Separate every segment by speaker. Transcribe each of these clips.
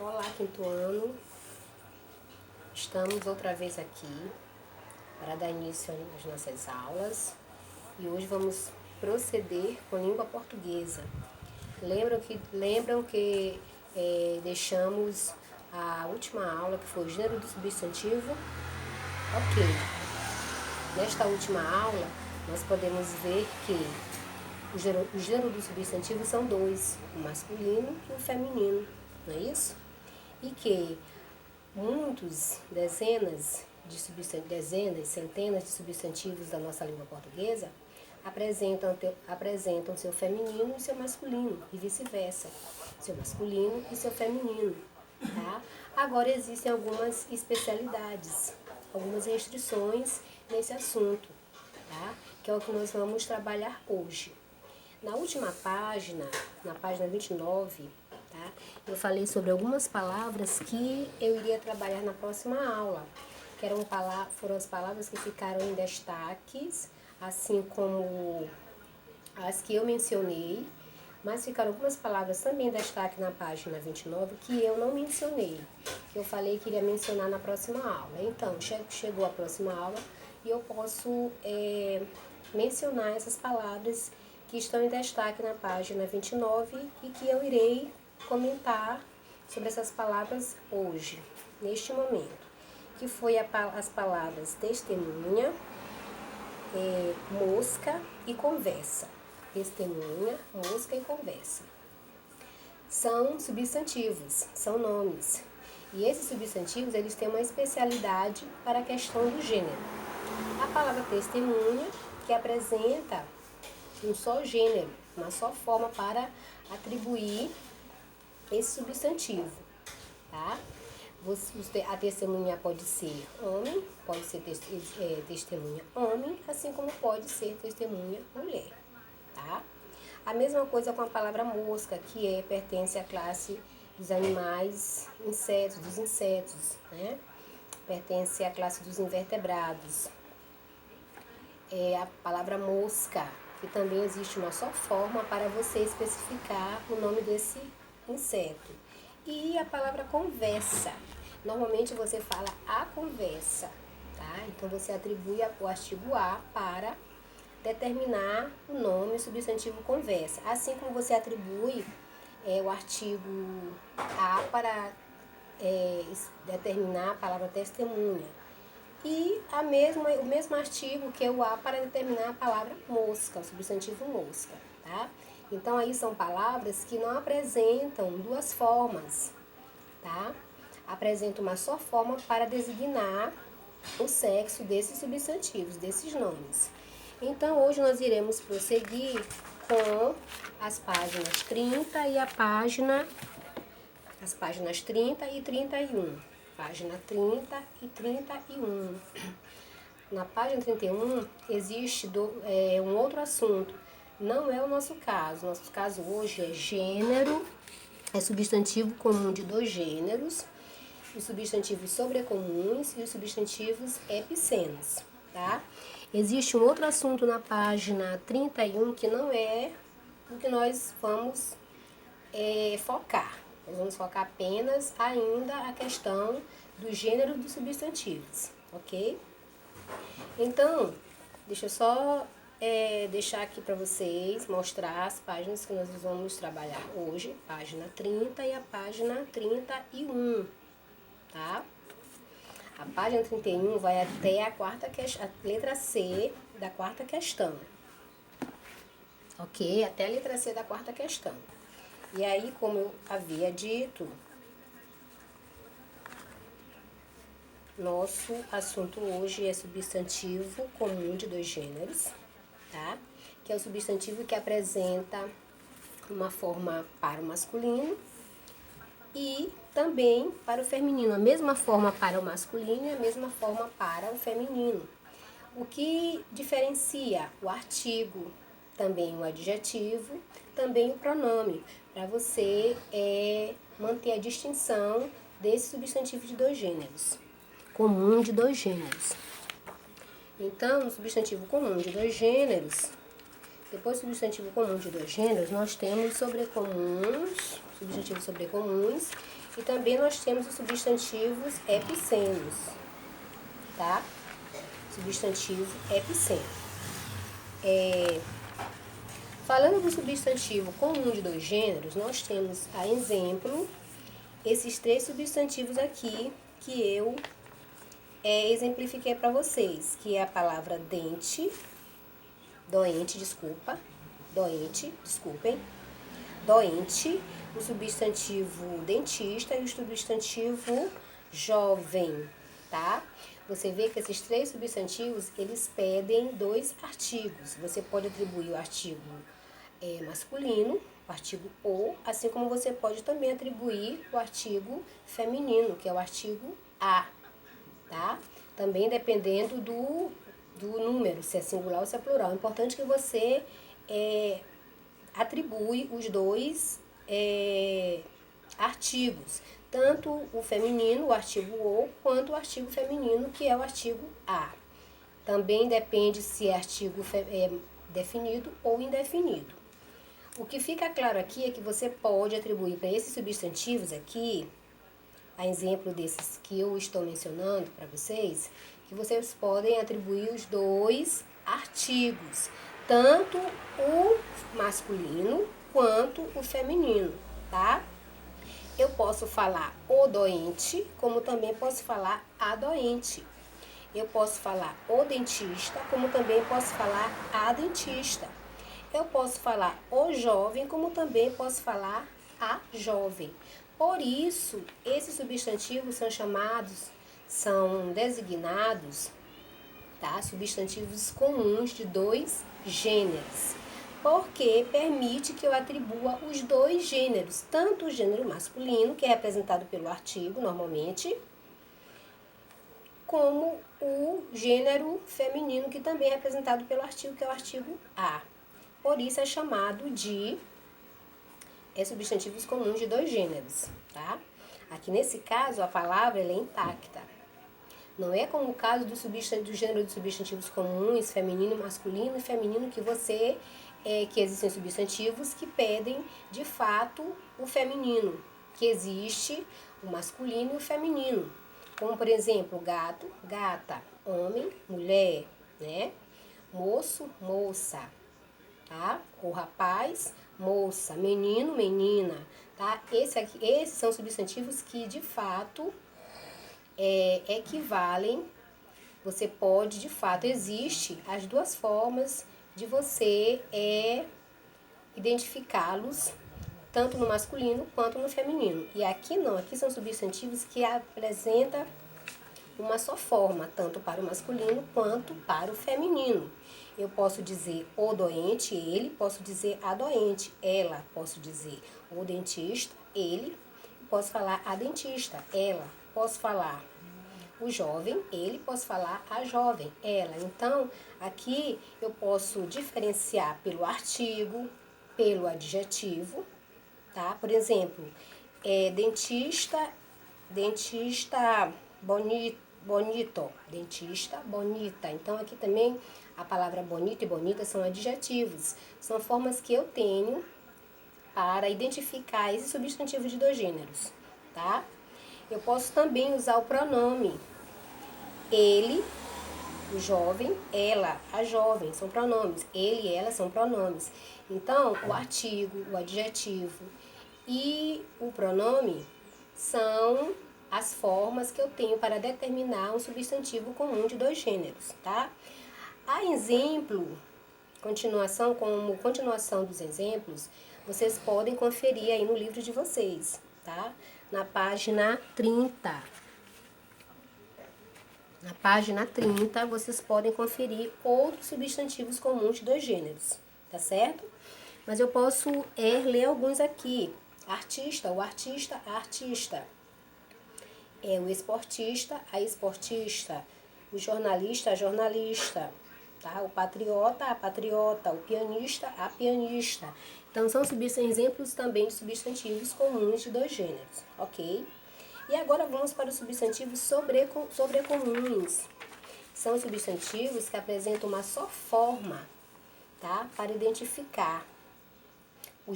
Speaker 1: Olá, quinto ano. Estamos outra vez aqui para dar início às nossas aulas e hoje vamos proceder com língua portuguesa. Lembram que deixamos a última aula, que foi o gênero do substantivo? Ok. Nesta última aula, nós podemos ver que o gênero do substantivo são dois, o masculino e o feminino, não é isso? E que centenas de substantivos da nossa língua portuguesa apresentam seu feminino e seu masculino, e vice-versa, seu masculino e seu feminino, tá? Agora existem algumas especialidades, algumas restrições nesse assunto, tá? Que é o que nós vamos trabalhar hoje. Na última página, na página 29, tá? Eu falei sobre algumas palavras que eu iria trabalhar na próxima aula, que foram as palavras que ficaram em destaques, assim como as que eu mencionei, mas ficaram algumas palavras também em destaque na página 29 que eu não mencionei, que eu falei que iria mencionar na próxima aula. Então, chegou a próxima aula e eu posso mencionar essas palavras que estão em destaque na página 29 e que eu irei comentar sobre essas palavras hoje, neste momento, que foi as palavras testemunha, mosca e conversa. Testemunha, mosca e conversa. São substantivos, são nomes. E esses substantivos, eles têm uma especialidade para a questão do gênero. A palavra testemunha, que apresenta um só gênero, uma só forma para atribuir esse substantivo, tá? A testemunha pode ser homem, pode ser testemunha homem, assim como pode ser testemunha mulher, tá? A mesma coisa com a palavra mosca, que pertence à classe dos animais, dos insetos, né? Pertence à classe dos invertebrados. A palavra mosca, que também existe uma só forma para você especificar o nome desse inseto. E a palavra conversa, normalmente você fala a conversa, tá? Então você atribui o artigo a para determinar o nome, o substantivo conversa. Assim como você atribui o artigo a para determinar a palavra testemunha. E o mesmo artigo que é o a para determinar a palavra mosca, o substantivo mosca, tá? Então, aí são palavras que não apresentam duas formas, tá? Apresentam uma só forma para designar o sexo desses substantivos, desses nomes. Então, hoje nós iremos prosseguir com as páginas 30 e as páginas 30 e 31. Página 30 e 31. Na página 31 existe um outro assunto. Não é o nosso caso. Nosso caso hoje é gênero, é substantivo comum de dois gêneros, os substantivos sobrecomuns e os substantivos epícenos, tá? Existe um outro assunto na página 31 que não é o que nós vamos focar. Nós vamos focar apenas ainda a questão do gênero dos substantivos, ok? Então, deixa eu só deixar aqui para vocês, mostrar as páginas que nós vamos trabalhar hoje, página 30 e a página 31, tá? A página 31 vai até a letra C da quarta questão, ok? Até a letra C da quarta questão. E aí, como eu havia dito, nosso assunto hoje é substantivo comum de dois gêneros, tá? Que é o substantivo que apresenta uma forma para o masculino e também para o feminino. A mesma forma para o masculino e a mesma forma para o feminino. O que diferencia o artigo, também o adjetivo, também o pronome, para você manter a distinção desse substantivo de dois gêneros, comum de dois gêneros. Então, no substantivo comum de dois gêneros, depois do substantivo comum de dois gêneros, nós temos sobrecomuns, substantivos sobrecomuns E também nós temos os substantivos epicenos, tá? Substantivo epiceno. Falando do substantivo comum de dois gêneros, nós temos a exemplo esses três substantivos aqui que eu exemplifiquei para vocês, que é a palavra doente, o substantivo dentista e o substantivo jovem, tá? Você vê que esses três substantivos, eles pedem dois artigos. Você pode atribuir o artigo masculino, o artigo o, assim como você pode também atribuir o artigo feminino, que é o artigo a, tá? Também dependendo do número, se é singular ou se é plural. É importante que você atribui os dois artigos, tanto o feminino, o artigo o, quanto o artigo feminino, que é o artigo a. Também depende se é artigo definido ou indefinido. O que fica claro aqui é que você pode atribuir para esses substantivos aqui, a exemplo desses que eu estou mencionando para vocês, que vocês podem atribuir os dois artigos, tanto o masculino quanto o feminino, tá? Eu posso falar o doente, como também posso falar a doente. Eu posso falar o dentista, como também posso falar a dentista. Eu posso falar o jovem, como também posso falar a jovem. Por isso, esses substantivos são designados, tá? Substantivos comuns de dois gêneros, porque permite que eu atribua os dois gêneros, tanto o gênero masculino, que é representado pelo artigo normalmente, como o gênero feminino, que também é representado pelo artigo, que é o artigo a. Por isso é chamado de substantivos comuns de dois gêneros, tá? Aqui nesse caso a palavra ela é intacta. Não é como o caso do gênero de substantivos comuns, feminino, masculino e feminino, que que existem substantivos que pedem de fato o feminino, que existe o masculino e o feminino. Como, por exemplo, gato, gata, homem, mulher, né? Moço, moça, tá? Ou rapaz, moça, menino, menina, tá? Esses são substantivos que, de fato, equivalem. Você pode, de fato, existe as duas formas de você identificá-los, tanto no masculino quanto no feminino. E aqui não, aqui são substantivos que apresentam uma só forma, tanto para o masculino quanto para o feminino. Eu posso dizer o doente, ele, posso dizer a doente, ela, posso dizer o dentista, ele, posso falar a dentista, ela, posso falar o jovem, ele, posso falar a jovem, ela. Então, aqui eu posso diferenciar pelo artigo, pelo adjetivo, tá? Por exemplo, dentista bonito, dentista bonita. Então, aqui também a palavra bonito e bonita são adjetivos, são formas que eu tenho para identificar esses substantivos de dois gêneros, tá? Eu posso também usar o pronome ele, o jovem, ela, a jovem, são pronomes. Ele e ela são pronomes. Então, o artigo, o adjetivo e o pronome são as formas que eu tenho para determinar um substantivo comum de dois gêneros, tá? A exemplo, como continuação dos exemplos, vocês podem conferir aí no livro de vocês, tá? Na página 30. Na página 30, vocês podem conferir outros substantivos comuns de dois gêneros, tá certo? Mas eu posso ler alguns aqui. Artista, o artista, a artista. O esportista, a esportista. O jornalista, a jornalista. Tá? O patriota, a patriota. O pianista, a pianista. Então, são exemplos também de substantivos comuns de dois gêneros, ok? E agora vamos para os substantivos sobrecomuns. São substantivos que apresentam uma só forma, tá? Para identificar o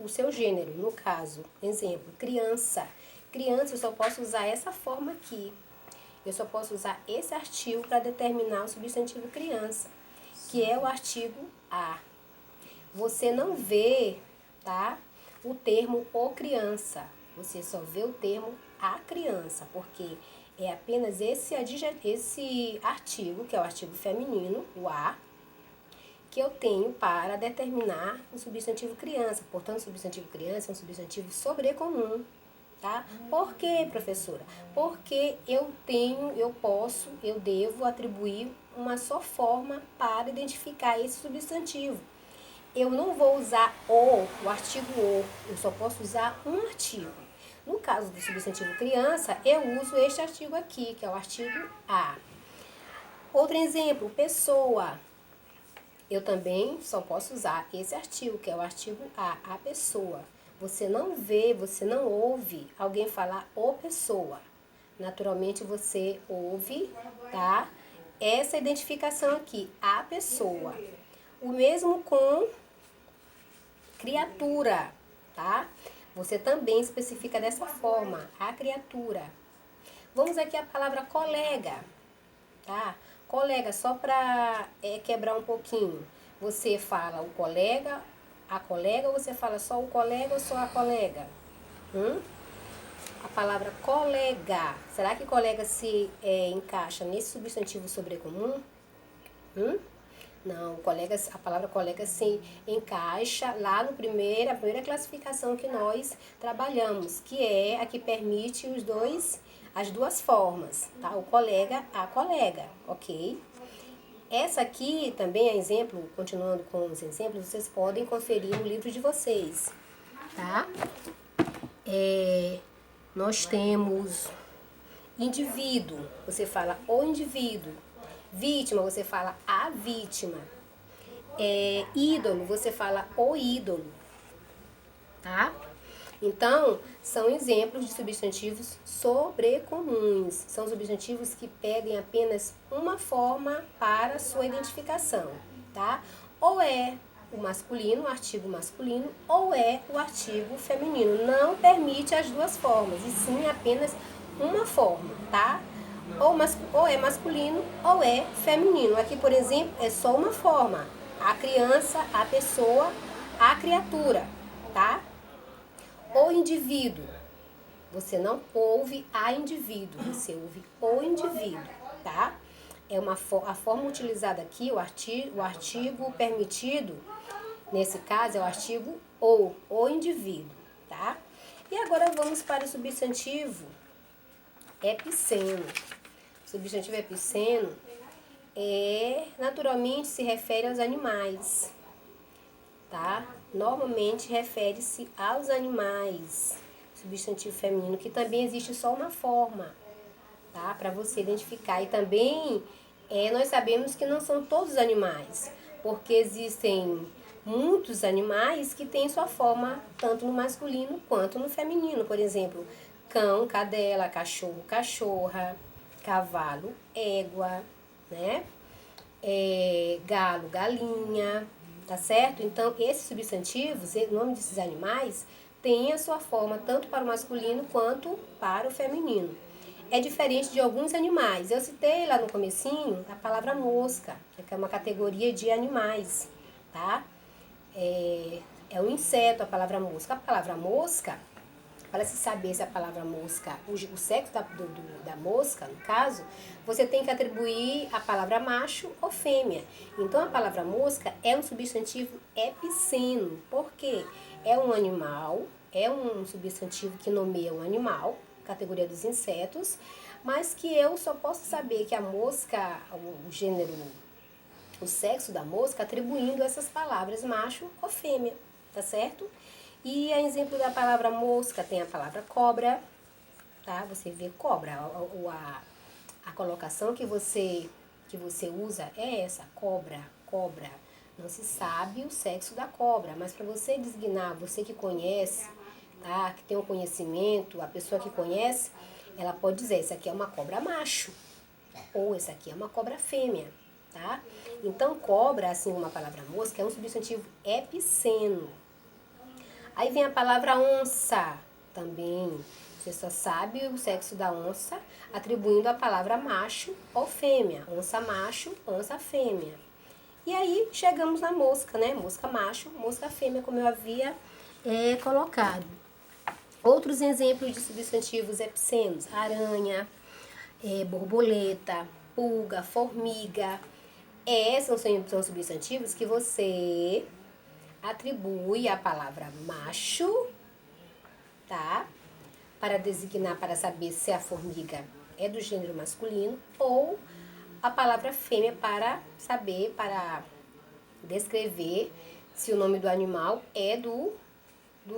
Speaker 1: seu gênero. No caso, exemplo, criança. criança, eu só posso usar essa forma aqui. Eu só posso usar esse artigo para determinar o substantivo criança, que é o artigo a. Você não vê, tá, o termo o criança. Você só vê o termo a criança, porque é apenas esse artigo, que é o artigo feminino, o a, que eu tenho para determinar o substantivo criança. Portanto, o substantivo criança é um substantivo sobrecomum. Tá? Por quê, professora? Porque eu devo atribuir uma só forma para identificar esse substantivo. Eu não vou usar o artigo o, eu só posso usar um artigo. No caso do substantivo criança, eu uso este artigo aqui, que é o artigo a. Outro exemplo, pessoa. Eu também só posso usar esse artigo, que é o artigo a pessoa. Você não vê, você não ouve alguém falar o pessoa. Naturalmente você ouve, tá? Essa identificação aqui, a pessoa. O mesmo com criatura, tá? Você também especifica dessa forma, a criatura. Vamos aqui a palavra colega, tá? Colega, só para quebrar um pouquinho. Você fala o colega, a colega, ou você fala só o colega ou só a colega? A palavra colega, será que colega se encaixa nesse substantivo sobrecomum? Não, colega, a palavra colega se encaixa lá no a primeira classificação que nós trabalhamos, que é a que permite as duas formas, tá? O colega, a colega, ok? Essa aqui também é exemplo, continuando com os exemplos, vocês podem conferir no livro de vocês, tá? Nós temos indivíduo, você fala o indivíduo. Vítima, você fala a vítima. Ídolo, você fala o ídolo, tá? Então, são exemplos de substantivos sobrecomuns. São substantivos que pedem apenas uma forma para sua identificação, tá? Ou é o masculino, o artigo masculino, ou é o artigo feminino. Não permite as duas formas, e sim apenas uma forma, tá? Ou é masculino ou é feminino. Aqui, por exemplo, é só uma forma. A criança, a pessoa, a criatura, tá? O indivíduo. Você não ouve a indivíduo, você ouve o indivíduo, tá? A forma utilizada aqui, o artigo permitido, nesse caso, é o artigo o indivíduo, tá? E agora vamos para o substantivo epiceno. O substantivo epiceno naturalmente se refere aos animais, tá? Normalmente refere-se aos animais, substantivo feminino, que também existe só uma forma, tá? Para você identificar. E também nós sabemos que não são todos os animais, porque existem muitos animais que têm sua forma tanto no masculino quanto no feminino. Por exemplo, cão, cadela, cachorro, cachorra, cavalo, égua, né? Galo, galinha, tá certo? Então, esses substantivos, o nome desses animais, tem a sua forma tanto para o masculino quanto para o feminino. É diferente de alguns animais. Eu citei lá no comecinho a palavra mosca, que é uma categoria de animais, tá? É um inseto a palavra mosca. A palavra mosca, para se saber se a palavra mosca, o sexo da mosca, no caso, você tem que atribuir a palavra macho ou fêmea. Então, a palavra mosca é um substantivo epiceno, porque é um animal, é um substantivo que nomeia um animal, categoria dos insetos, mas que eu só posso saber que a mosca, o gênero, o sexo da mosca, atribuindo essas palavras macho ou fêmea, tá certo? E a exemplo da palavra mosca tem a palavra cobra, tá? Você vê cobra, a colocação que você usa é essa, cobra, cobra. Não se sabe o sexo da cobra, mas para você designar, você que conhece, tá? Que tem um conhecimento, a pessoa que conhece, ela pode dizer, essa aqui é uma cobra macho, ou essa aqui é uma cobra fêmea, tá? Então, cobra, assim como a palavra mosca, é um substantivo epiceno. Aí vem a palavra onça, também Você só sabe o sexo da onça atribuindo a palavra macho ou fêmea. Onça macho, onça fêmea. E aí chegamos na mosca, né? Mosca macho, mosca fêmea, como eu havia colocado. Outros exemplos de substantivos epicenos: aranha, borboleta, pulga, formiga. São substantivos que você atribui a palavra macho, tá? Para designar, para saber se a formiga é do gênero masculino, ou a palavra fêmea para saber, para descrever se o nome do animal é do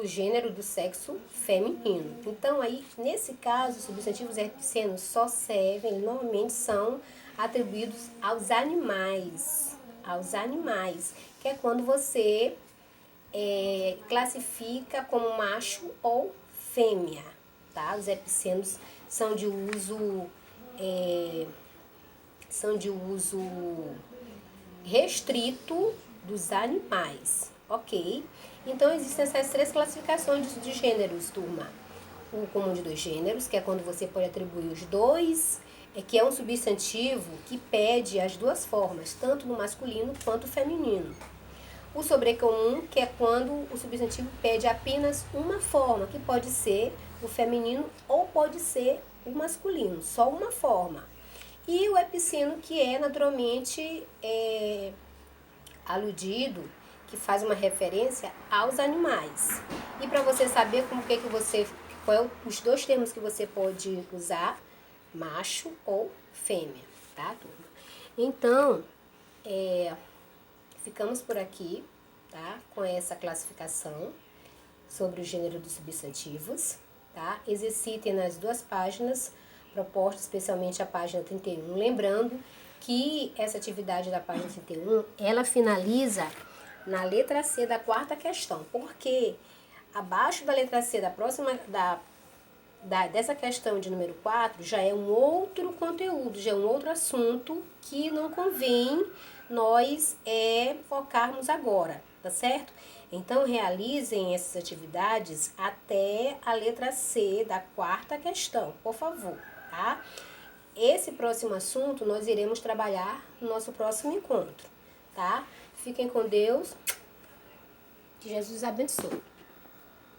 Speaker 1: gênero, do sexo feminino. Então, aí, nesse caso, os substantivos epicenos só servem, normalmente são atribuídos aos animais, que é quando você classifica como macho ou fêmea, tá? Os epicenos são de uso restrito dos animais, ok? Então existem essas três classificações de gêneros, turma. O comum de dois gêneros, que é quando você pode atribuir os dois, que é um substantivo que pede as duas formas, tanto no masculino quanto no feminino. O sobrecomum, que é quando o substantivo pede apenas uma forma, que pode ser o feminino ou pode ser o masculino, só uma forma. E o epiceno, que é naturalmente aludido, que faz uma referência aos animais. E para você saber os dois termos que você pode usar, macho ou fêmea, tá, turma? Então, ficamos por aqui, tá? Com essa classificação sobre o gênero dos substantivos, tá? Exercitem nas duas páginas propostas, especialmente a página 31. Lembrando que essa atividade da página 31, ela finaliza na letra C da quarta questão, porque abaixo da letra C da próxima, dessa questão de número 4, já é um outro conteúdo, já é um outro assunto que não convém nós focarmos agora, tá certo? Então, realizem essas atividades até a letra C da quarta questão, por favor, tá? Esse próximo assunto nós iremos trabalhar no nosso próximo encontro, tá? Fiquem com Deus, que Jesus abençoe.